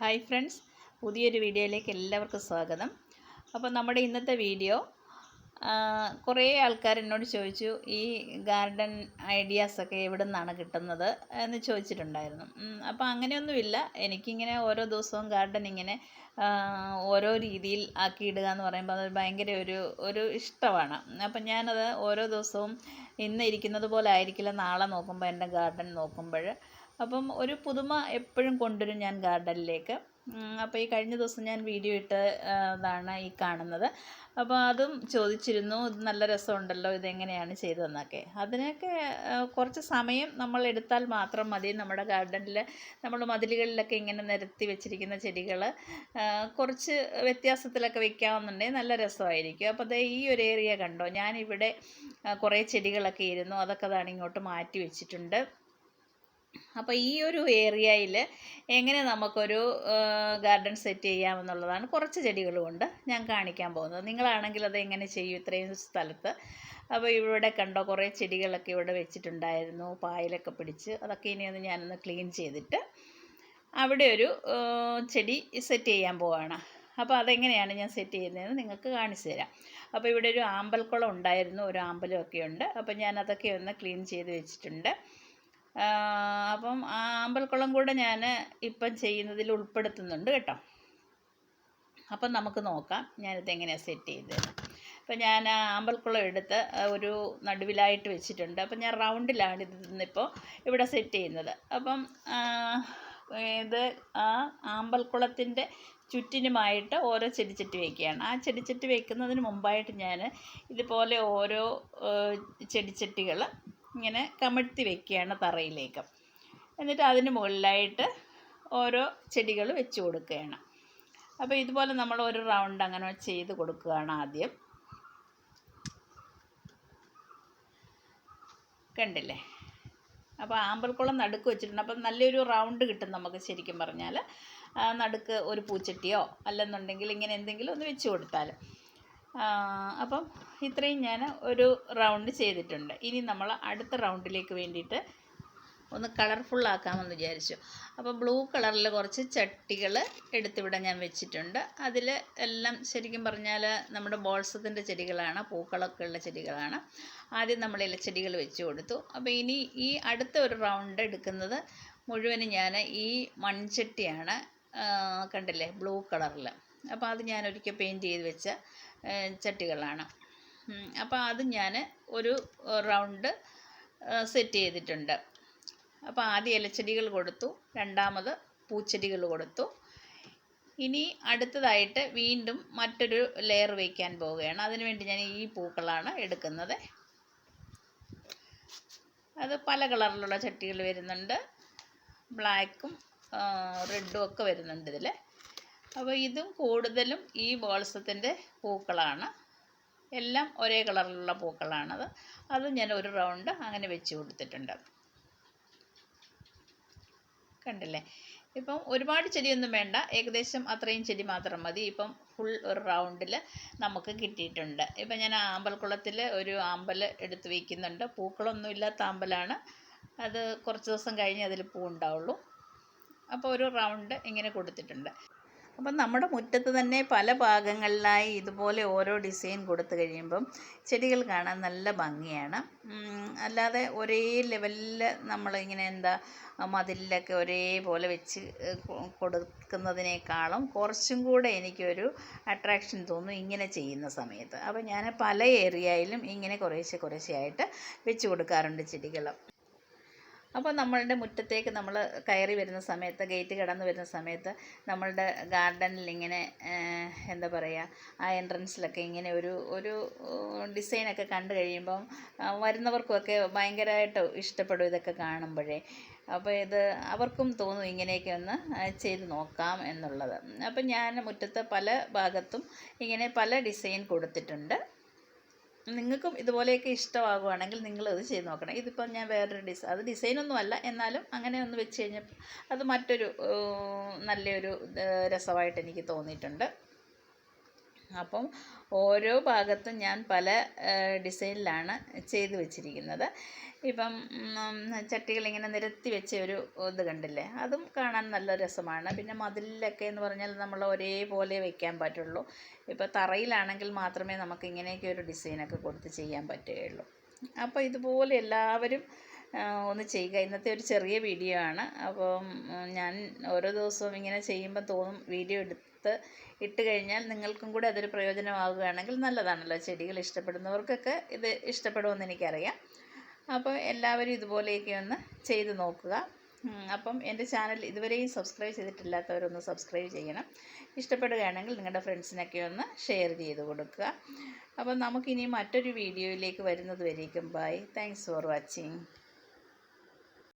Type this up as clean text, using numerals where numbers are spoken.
Hi friends, പുതിയൊരു വീഡിയോയിലേക്ക് എല്ലാവർക്കും സ്വാഗതം. അപ്പോൾ നമ്മുടെ ഇന്നത്തെ വീഡിയോ കുറേ ആൾക്കാർ എന്നോട് ചോദിച്ചു, ഈ ഗാർഡൻ ഐഡിയാസൊക്കെ എവിടെ നിന്നാണ് കിട്ടുന്നത് എന്ന് ചോദിച്ചിട്ടുണ്ടായിരുന്നു. അപ്പോൾ അങ്ങനെയൊന്നുമില്ല. എനിക്കിങ്ങനെ ഓരോ ദിവസവും ഗാർഡൻ ഇങ്ങനെ ഓരോ രീതിയിൽ ആക്കിയിടുക എന്ന് പറയുമ്പോൾ അത് ഭയങ്കര ഒരു ഇഷ്ടമാണ്. അപ്പം ഞാനത് ഓരോ ദിവസവും ഇന്ന് ഇരിക്കുന്നത് പോലെ ആയിരിക്കില്ല നാളെ നോക്കുമ്പോൾ എൻ്റെ ഗാർഡൻ നോക്കുമ്പോൾ. അപ്പം ഒരു പുതുമ എപ്പോഴും കൊണ്ടുവരും ഞാൻ ഗാർഡനിലേക്ക്. അപ്പോൾ ഈ കഴിഞ്ഞ ദിവസം ഞാൻ വീഡിയോ ഇട്ട് ഇതാണ് ഈ കാണുന്നത്. അപ്പോൾ അതും ചോദിച്ചിരുന്നു, ഇത് നല്ല രസമുണ്ടല്ലോ, ഇതെങ്ങനെയാണ് ചെയ്തതെന്നൊക്കെ. അതിനൊക്കെ കുറച്ച് സമയം നമ്മൾ എടുത്താൽ മാത്രം മതി. നമ്മുടെ ഗാർഡനിൽ നമ്മൾ മതിലുകളിലൊക്കെ ഇങ്ങനെ നിരത്തി വെച്ചിരിക്കുന്ന ചെടികൾ കുറച്ച് വ്യത്യാസത്തിലൊക്കെ വെക്കാമെന്നുണ്ടെങ്കിൽ നല്ല രസമായിരിക്കും. അപ്പോൾ ദേ ഈ ഒരു ഏരിയ കണ്ടോ, ഞാനിവിടെ കുറേ ചെടികളൊക്കെ ഇരുന്നു, അതൊക്കെ അതാണ് ഇങ്ങോട്ട് മാറ്റി വെച്ചിട്ടുണ്ട്. അപ്പോൾ ഈ ഒരു ഏരിയയിൽ എങ്ങനെ നമുക്കൊരു ഗാർഡൻ സെറ്റ് ചെയ്യാമെന്നുള്ളതാണ് കുറച്ച് ചെടികൾ കൊണ്ട് ഞാൻ കാണിക്കാൻ പോകുന്നത്. നിങ്ങളാണെങ്കിൽ അത് എങ്ങനെ ചെയ്യും ഇത്രയും സ്ഥലത്ത്? അപ്പോൾ ഇവിടെ കണ്ടോ, കുറേ ചെടികളൊക്കെ ഇവിടെ വെച്ചിട്ടുണ്ടായിരുന്നു, പായലൊക്കെ പിടിച്ച്. അതൊക്കെ ഇനിയൊന്ന് ഞാനൊന്ന് ക്ലീൻ ചെയ്തിട്ട് അവിടെ ഒരു ചെടി സെറ്റ് ചെയ്യാൻ പോവുകയാണ്. അപ്പോൾ അതെങ്ങനെയാണ് ഞാൻ സെറ്റ് ചെയ്യുന്നതെന്ന് നിങ്ങൾക്ക് കാണിച്ചു തരാം. അപ്പോൾ ഇവിടെ ഒരു ആമ്പൽക്കുളം ഉണ്ടായിരുന്നു, ഒരു ആമ്പലൊക്കെ ഉണ്ട്. അപ്പോൾ ഞാൻ അതൊക്കെ ഒന്ന് ക്ലീൻ ചെയ്ത് വെച്ചിട്ടുണ്ട്. അപ്പം ആ ആമ്പൽക്കുളം കൂടെ ഞാൻ ഇപ്പം ചെയ്യുന്നതിൽ ഉൾപ്പെടുത്തുന്നുണ്ട് കേട്ടോ. അപ്പം നമുക്ക് നോക്കാം ഞാനിത് എങ്ങനെയാണ് സെറ്റ് ചെയ്തത്. അപ്പം ഞാൻ ആമ്പൽക്കുളം എടുത്ത് ഒരു നടുവിലായിട്ട് വെച്ചിട്ടുണ്ട്. അപ്പം ഞാൻ റൗണ്ടിലാണ് ഇതിന്നിപ്പോൾ ഇവിടെ സെറ്റ് ചെയ്യുന്നത്. അപ്പം ഇത് ആ ആമ്പൽക്കുളത്തിൻ്റെ ചുറ്റിനുമായിട്ട് ഓരോ ചെടിച്ചട്ടി വയ്ക്കുകയാണ്. ആ ചെടിച്ചട്ടി വയ്ക്കുന്നതിന് മുമ്പായിട്ട് ഞാൻ ഇതുപോലെ ഓരോ ചെടിച്ചട്ടികൾ ഇങ്ങനെ കമഴ്ത്തി വയ്ക്കുകയാണ് തറയിലേക്ക്. എന്നിട്ട് അതിന് മുകളിലായിട്ട് ഓരോ ചെടികൾ വെച്ച് കൊടുക്കുകയാണ്. അപ്പോൾ ഇതുപോലെ നമ്മൾ ഒരു റൗണ്ട് അങ്ങനെ ചെയ്ത് കൊടുക്കുകയാണ് ആദ്യം. കണ്ടില്ലേ? അപ്പോൾ ആമ്പൽക്കുളം നടുക്ക് വെച്ചിട്ടുണ്ട്. അപ്പം നല്ലൊരു റൗണ്ട് കിട്ടും നമുക്ക്. ശരിക്കും പറഞ്ഞാൽ നടുക്ക് ഒരു പൂച്ചട്ടിയോ അല്ലെന്നുണ്ടെങ്കിൽ ഇങ്ങനെ എന്തെങ്കിലും ഒന്ന് വെച്ച് കൊടുത്താൽ. അപ്പം ഇത്രയും ഞാൻ ഒരു റൗണ്ട് ചെയ്തിട്ടുണ്ട്. ഇനി നമ്മൾ അടുത്ത റൗണ്ടിലേക്ക് വേണ്ടിയിട്ട് ഒന്ന് കളർഫുള്ളാക്കാമെന്ന് വിചാരിച്ചു. അപ്പോൾ ബ്ലൂ കളറിൽ കുറച്ച് ചട്ടികൾ എടുത്തിവിടെ ഞാൻ വെച്ചിട്ടുണ്ട്. അതിൽ എല്ലാം ശരിക്കും പറഞ്ഞാൽ നമ്മുടെ ബോൾസത്തിൻ്റെ ചെടികളാണ്, പൂക്കളൊക്കെ ഉള്ള ചെടികളാണ്. ആദ്യം നമ്മൾ ഇലച്ചെടികൾ വെച്ച് കൊടുത്തു. അപ്പോൾ ഇനി ഈ അടുത്ത ഒരു റൗണ്ട് എടുക്കുന്നത് മുഴുവനും ഞാൻ ഈ മൺചട്ടിയാണ്. കണ്ടില്ലേ, ബ്ലൂ കളറിൽ. അപ്പോൾ അത് ഞാൻ ഒരിക്കൽ പെയിൻറ്റ് ചെയ്ത് വെച്ച ചട്ടികളാണ്. അപ്പോൾ അത് ഞാൻ ഒരു റൗണ്ട് സെറ്റ് ചെയ്തിട്ടുണ്ട്. അപ്പോൾ ആദ്യം ഇലച്ചെടികൾ കൊടുത്തു, രണ്ടാമത് പൂച്ചെടികൾ കൊടുത്തു. ഇനി അടുത്തതായിട്ട് വീണ്ടും മറ്റൊരു ലെയർ വയ്ക്കാൻ പോവുകയാണ്. അതിനുവേണ്ടി ഞാൻ ഈ പൂക്കളാണ് എടുക്കുന്നത്. അത് പല കളറിലുള്ള ചട്ടികൾ വരുന്നുണ്ട്, ബ്ലാക്കും റെഡും ഒക്കെ വരുന്നുണ്ട് ഇതിൽ. അപ്പോൾ ഇതും കൂടുതലും ഈ ബോൾസത്തിൻ്റെ പൂക്കളാണ്. എല്ലാം ഒരേ കളറിലുള്ള പൂക്കളാണത്. അതും ഞാൻ ഒരു റൗണ്ട് അങ്ങനെ വെച്ച് കൊടുത്തിട്ടുണ്ട്. കണ്ടില്ലേ? ഇപ്പം ഒരുപാട് ചെടിയൊന്നും വേണ്ട, ഏകദേശം അത്രയും ചെടി മാത്രം മതി. ഇപ്പം ഫുൾ ഒരു റൗണ്ടിൽ നമുക്ക് കിട്ടിയിട്ടുണ്ട്. ഇപ്പം ഞാൻ ആമ്പൽക്കുളത്തിൽ ഒരു ആമ്പൽ എടുത്ത് വയ്ക്കുന്നുണ്ട്. പൂക്കളൊന്നും ഇല്ലാത്ത ആമ്പലാണ്. അത് കുറച്ച് ദിവസം കഴിഞ്ഞ് അതിൽ പൂ ഉണ്ടാവുള്ളൂ. അപ്പോൾ ഒരു റൗണ്ട് ഇങ്ങനെ കൊടുത്തിട്ടുണ്ട്. അപ്പം നമ്മുടെ മുറ്റത്ത് തന്നെ പല ഭാഗങ്ങളിലായി ഇതുപോലെ ഓരോ ഡിസൈൻ കൊടുത്തു കഴിയുമ്പം ചെടികൾ കാണാൻ നല്ല ഭംഗിയാണ്. അല്ലാതെ ഒരേ ലെവലിൽ നമ്മളിങ്ങനെ മതിലിലൊക്കെ ഒരേപോലെ വെച്ച് കൊടുക്കുന്നതിനേക്കാളും കുറച്ചും കൂടെ എനിക്കൊരു അട്രാക്ഷൻ തോന്നും ഇങ്ങനെ ചെയ്യുന്ന സമയത്ത്. അപ്പോൾ ഞാൻ പല ഏരിയയിലും ഇങ്ങനെ കുറേശ്ശെയായിട്ട് വെച്ച് കൊടുക്കാറുണ്ട് ചെടികൾ. അപ്പോൾ നമ്മളുടെ മുറ്റത്തേക്ക് നമ്മൾ കയറി വരുന്ന സമയത്ത്, ഗേറ്റ് കടന്ന് വരുന്ന സമയത്ത് നമ്മളുടെ ഗാർഡനിൽ ഇങ്ങനെ എന്താ പറയുക, ആ എൻട്രൻസിലൊക്കെ ഇങ്ങനെ ഒരു ഡിസൈനൊക്കെ കണ്ടു കഴിയുമ്പം വരുന്നവർക്കൊക്കെ ഭയങ്കരമായിട്ട് ഇഷ്ടപ്പെടും ഇതൊക്കെ കാണുമ്പോഴേ. അപ്പോൾ ഇത് അവർക്കും തോന്നും ഇങ്ങനെയൊക്കെ ഒന്ന് ചെയ്ത് നോക്കാം എന്നുള്ളത്. അപ്പം ഞാൻ മുറ്റത്ത് പല ഭാഗത്തും ഇങ്ങനെ പല ഡിസൈൻ കൊടുത്തിട്ടുണ്ട്. നിങ്ങൾക്കും ഇതുപോലെയൊക്കെ ഇഷ്ടമാകുവാണെങ്കിൽ നിങ്ങളത് ചെയ്ത് നോക്കണം. ഇതിപ്പം ഞാൻ വേറൊരു അത് ഡിസൈനൊന്നും അല്ല, എന്നാലും അങ്ങനെ ഒന്ന് വെച്ച് കഴിഞ്ഞപ്പോൾ അത് മറ്റൊരു നല്ലൊരു രസമായിട്ട് എനിക്ക് തോന്നിയിട്ടുണ്ട്. അപ്പം ഓരോ ഭാഗത്തും ഞാൻ പല ഡിസൈനിലാണ് ചെയ്ത് വെച്ചിരിക്കുന്നത്. ഇപ്പം ചട്ടികളിങ്ങനെ നിരത്തി വെച്ച ഒരു ഇത് കണ്ടില്ലേ, അതും കാണാൻ നല്ല രസമാണ്. പിന്നെ മതിലൊക്കെ എന്ന് പറഞ്ഞാൽ നമ്മൾ ഒരേപോലെ വെക്കാൻ പറ്റുള്ളൂ. ഇപ്പോൾ തറയിലാണെങ്കിൽ മാത്രമേ നമുക്ക് ഇങ്ങനെയൊക്കെ ഒരു ഡിസൈനൊക്കെ കൊടുത്ത് ചെയ്യാൻ പറ്റുകയുള്ളൂ. അപ്പോൾ ഇതുപോലെ എല്ലാവരും ഒന്ന് ചെയ്യുക. ഇന്നത്തെ ഒരു ചെറിയ വീഡിയോ ആണ്. അപ്പം ഞാൻ ഓരോ ദിവസവും ഇങ്ങനെ ചെയ്യുമ്പോൾ തോന്നും വീഡിയോ എടുത്ത് ഇട്ട് കഴിഞ്ഞാൽ നിങ്ങൾക്കും കൂടെ അതൊരു പ്രയോജനമാവുകയാണെങ്കിൽ നല്ലതാണല്ലോ. ചെടികൾ ഇഷ്ടപ്പെടുന്നവർക്കൊക്കെ ഇത് ഇഷ്ടപ്പെടുമെന്ന് എനിക്കറിയാം. അപ്പോൾ എല്ലാവരും ഇതുപോലെയൊക്കെ ഒന്ന് ചെയ്ത് നോക്കുക. അപ്പം എൻ്റെ ചാനൽ ഇതുവരെയും സബ്സ്ക്രൈബ് ചെയ്തിട്ടില്ലാത്തവരൊന്ന് സബ്സ്ക്രൈബ് ചെയ്യണം. ഇഷ്ടപ്പെടുകയാണെങ്കിൽ നിങ്ങളുടെ ഫ്രണ്ട്സിനൊക്കെ ഒന്ന് ഷെയർ ചെയ്ത് കൊടുക്കുക. അപ്പം നമുക്കിനി മറ്റൊരു വീഡിയോയിലേക്ക് വരുന്നത് വരേക്കും ബൈ. Thanks for watching.